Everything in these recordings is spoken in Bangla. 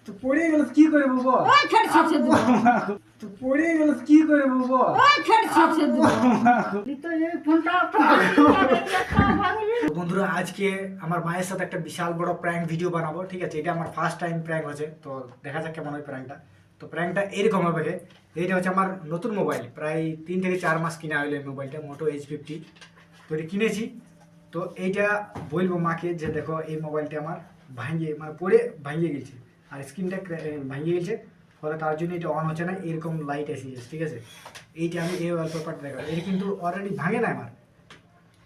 তো পড়ে গেল কি করে বাবা? ওই খেড় ছেড়ে দেব। তো পড়ে গেল কি করে বাবা? ওই খেড় ছেড়ে দেব। তো এই ফোনটা ভাঙলি। বন্ধুরা আজকে আমার মায়ের সাথে একটা বিশাল বড় প্র্যাঙ্ক ভিডিও বানাবো, ঠিক আছে? এটা আমার ফার্স্ট টাইম প্র্যাঙ্ক হচ্ছে, তো দেখা যাক কেমন হয় প্র্যাঙ্কটা। তো প্র্যাঙ্কটা এরকম হবে, এইটা হচ্ছে আমার নতুন মোবাইল, প্রায় 3 থেকে 4 মাস কিনা হলো এই মোবাইলটা, মোটো H50। তো এটা কিনেছি, তো এইটা বলবো মাকে যে দেখো এই মোবাইলটা আমার পড়ে ভাঙিয়ে গেছে, আর স্ক্রিনটা ভাঙিয়ে গেছে, ফলে তার জন্য এটা অন হচ্ছে না, এরকম লাইট এসে গেছে, ঠিক আছে? এইটা আমি এই ওয়ালপেপারটা দেখাবো, এটা কিন্তু অলরেডি ভাঙে না আমার,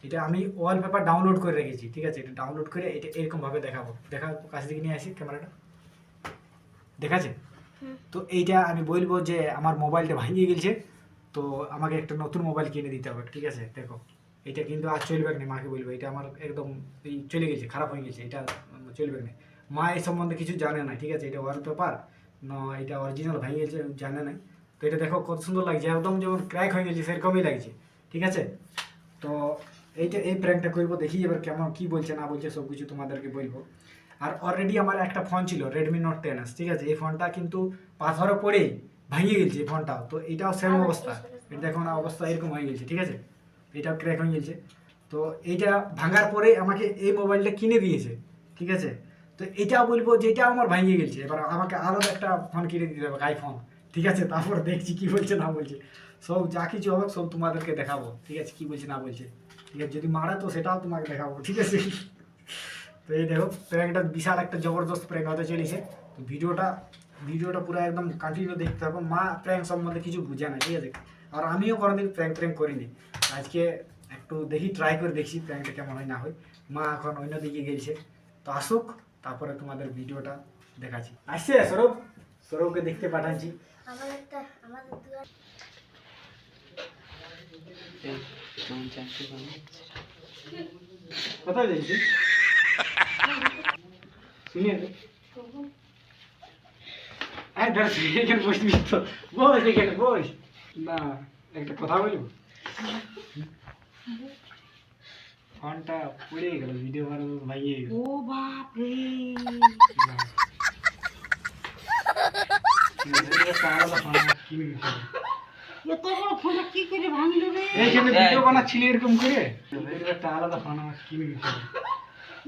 এটা আমি ওয়ালপেপার ডাউনলোড করে রেখেছি, ঠিক আছে? এটা ডাউনলোড করে এটা এরকমভাবে দেখাবো, কাছ থেকে নিয়ে আসি ক্যামেরাটা, দেখাচ্ছে? তো এইটা আমি বলবো যে আমার মোবাইলটা ভাঙিয়ে গেছে, তো আমাকে একটা নতুন মোবাইল কিনে দিতে হবে, ঠিক আছে? দেখো এটা কিন্তু আর চলবে না, মাকে বলবো এটা আমার একদম এই চলে গেছে, খারাপ হয়ে গেছে, এটা চলবে না। মা এই সম্বন্ধে কিছু জানে না, ঠিক আছে? এটা ওয়ালপেপার না, এটা অরিজিনাল ভাঙিয়ে গেছে জানে না। তো এটা দেখো কত সুন্দর লাগছে, একদম যেমন ক্র্যাক হয়ে গেছে সেরকমই লাগছে, ঠিক আছে? তো এই প্র্যাঙ্কটা করবো, দেখি এবার কেমন কি বলছে না বলছে সব কিছু তোমাদেরকে বলবো। আর অলরেডি আমার একটা ফোন ছিল Redmi Note 10S, ঠিক আছে? এই ফোনটা কিন্তু পাথরে পড়ে ভেঙে গেছে এই ফোনটাও, তো এটাও সেম অবস্থা, এটা দেখো না অবস্থা এরকম হয়ে গেছে, ঠিক আছে? এটাও ক্র্যাক হয়ে গেছে। তো এইটা ভাঙার পরে আমাকে এই মোবাইলটা কিনে দিয়েছে, ঠিক আছে? তো এটাও বলবো যে এটাও আমার ভেঙে গেছে, এবার আমাকে আরও একটা ফোন কিনে দিতে হবে, আইফোন, ঠিক আছে? তারপর দেখছি কি বলছে না বলছে, সব যা কিছু হবে সব তোমাদেরকে দেখাবো, ঠিক আছে? কি বলছে না বলছে, ঠিক আছে? যদি মারা তো সেটাও তোমাকে দেখাবো, ঠিক আছে? তো এই দেখো প্র্যাঙ্কটা বিশাল একটা জবরদস্ত প্র্যাঙ্ক হতে চলেছে, তো ভিডিওটা পুরো একদম কন্টিনিউ দেখতে হবে। মা প্র্যাঙ্ক সম্বন্ধে কিছু বুঝে না, ঠিক আছে? আর আমিও কোনোদিন প্র্যাঙ্ক করিনি, আজকে একটু দেখি, ট্রাই করে দেখছি প্র্যাঙ্কটা কেমন হয় না হয়। মা এখন অন্য দিকে গেছে, তো আসুক, তারপরে তোমাদের ভিডিওটা দেখাচ্ছি। আসছে সৌরভকে দেখতে পাঠাচ্ছি। কোথায় যাইছি শুনিয়ে এখানে বসবি তো, বস এখানে বস না, একটা কথা বলবো। ফোনটা পড়ে গেল, ভিডিও বানানো ভাইয়ে গেল। ও বাপ রে। এত বড় ফোনটা কি করে ভাঙলো রে? এইখানে ভিডিও বানাচ্ছিলি এরকম করে, একটা আলাদা ফোন আমার কিনে দিতে হবে।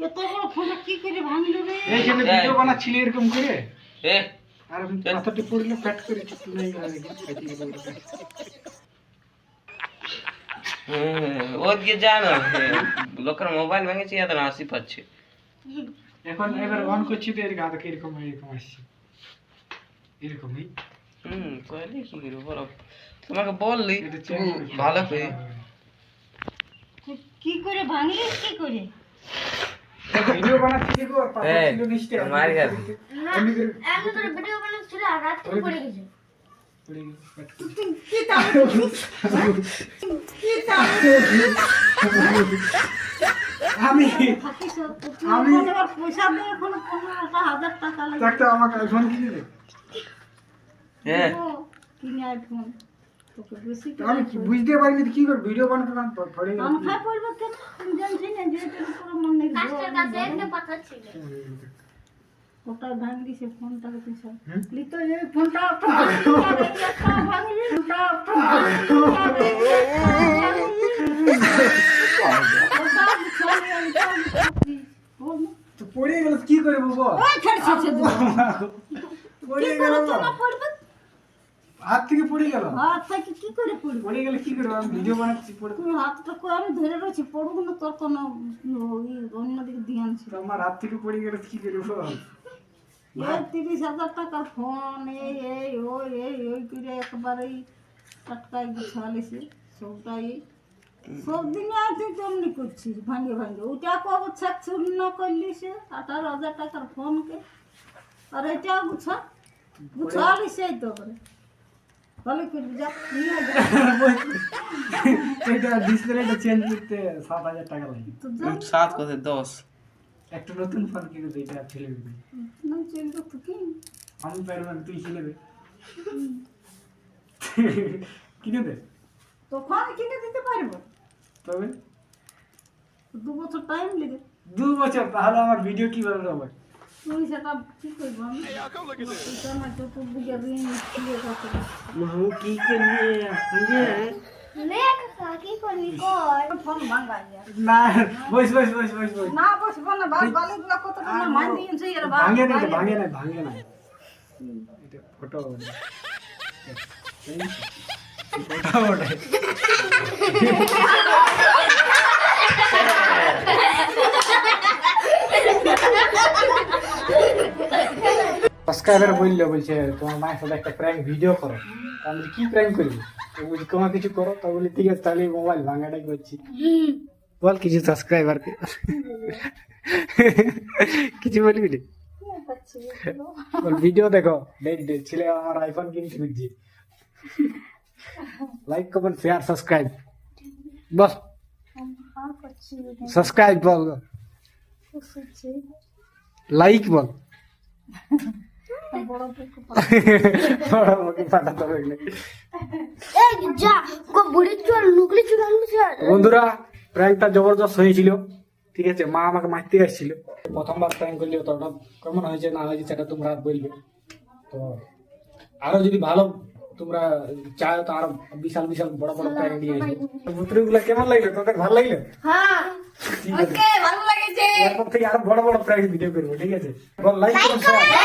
এত বড় ফোনটা কি করে ভাঙলো রে? এইখানে ভিডিও বানাচ্ছিলি এরকম করে, আর পাথরটি পড়লে ফ্যাট করে একটু নেই ওদিকে জানো লোকের মোবাইল ভেঙেছে, এত হাসি পাচ্ছে। এখন এবার অন করছি তো এর গাদা এরকম আসছে, এরকমই। তাহলে কি করবো বলো, তোমাকে বললি এটা তুমি ভালো করে। কি করে ভাঙলি কি করে? ভিডিও বানাচ্ছি দেখো, আর পাথর ছিল নিচে, মার গেল। এমনি করে আমি তো ভিডিও বানাচ্ছিল আর রাত করে পড়ে গেছে। পড়ে গেল, ফ্যাট করে। কি তাহলে কি তাহলে আমি আমি পয়সা দিয়ে এখন 15,000 টাকা লাগে। একটা আমাকে আইফোন কিনে দে। হ্যাঁ কিনে আইফোন তোকে বেশি তো আমি কি বুঝতে পারিনি তো কি করে ভিডিও বানাতে না পড়ে গেল। আমি খাই পড়বো কেন? আমি জানছি না যে এটা পুরো মনে কাস্টের কাছে একটা পাথর ছিল। ওটা ভাঙি দিছে ফোনটাকে পয়সা হুম? লিতো এই ফোনটা ভাঙি তো পড়ে গেল কি করে বাবা? ওই খেড় ছেড়ে দেব। পড়ে কি গেল, করে তোমরা পড়বে? হাত থেকে পড়ে গেল। হাত থেকে কি করে পড়বে? পড়ে গেলে কি করে? আমি ভিডিও বানাচ্ছি পড়ে, তুমি হাতটা করে আমি ধরে রয়েছি পড়বো না, তোর কোনো অন্যদিকে দিয়ে আনছি। তো আমার হাত থেকে পড়ে গেলে কি করে বাবা? এই 30,000 টাকার ফোন এই করে একবারেই টাটকাই গুছালিছি সবটাই। সব দিনে তুই তেমনি করছিস ভাঙে ওইটা কব ছাক চূর্ণ করলি সে 18,000 টাকার ফোনকে, আর এটা গুছালিস এই তো করে ভালো করবি, যা নিয়ে যা। এটা ডিসপ্লেটা চেঞ্জ করতে 7,000 টাকা লাগে। তো যা 7 কোথায় 10? একটা নতুন ফোন কিনে দে, এটা ছেলে দিবি। না চলবে তো কি আমি পারবো না, তুই কিনে দে। কিনে দে তখন কিনে দিতে পারবো, তবে 2 বছর টাইম লেগে। 2 বছর, তাহলে আমার ভিডিও কিভাবে হবে? তুই সেটা কি করব আমি এটা না চতুর্দিকে ঋণ খুলে গেছে মামু কি করলি আগে নে কাকা কি করবি কর ফোন ভাঙা যায় না বস না বসবো না বালিগুলো কত টাকা মান দিয়েছে এর ভাঙে না এটা ফটো ওটাই সাবস্ক্রাইবার বলছে তোমার মায়ের সাথে একটা প্র্যাঙ্ক ভিডিও করো। আমি কি প্র্যাঙ্ক করবি? তো বলছি তোমার কিছু করো। তো বলি ঠিক আছে তাহলে মোবাইল ভাঙাটাই করছি। বল কিছু সাবস্ক্রাইবারকে কিছু বলবি না? বল ভিডিও দেখো দেখ ছেলে আমার আইফোন কিনতে খুঁজছি। লাইক কমেন্ট শেয়ার সাবস্ক্রাইব বল সাবস্ক্রাইব বল লাইক বল বড় পুকু আমাকে পাঠাতে হবে না। এই যা গো বুড়ি চল নুকলি চল চল বন্ধুরা প্র্যাঙ্কটা জবরদস্ত হয়েছিল, ঠিক আছে। মা আমাকে মারতে আসছিল। প্রথমবার প্র্যাঙ্ক করলে অতটা কেমন হয়েছে না হয়েছে সেটা তোমরা বলবে। তো আরো যদি ভালো তোমরা চাও তো আরো বিশাল বড় প্র্যাঙ্ক নিয়ে আসবো। পুত্রগুলো কেমন লাগলো? তোদের ভালো লাগলো? হ্যাঁ ঠিক আছে, ওকে ভালো লাগেছে এরপর থেকে আরো বড় প্র্যাঙ্ক ভিডিও করবো, ঠিক আছে। বল লাইক করো, শেয়ার।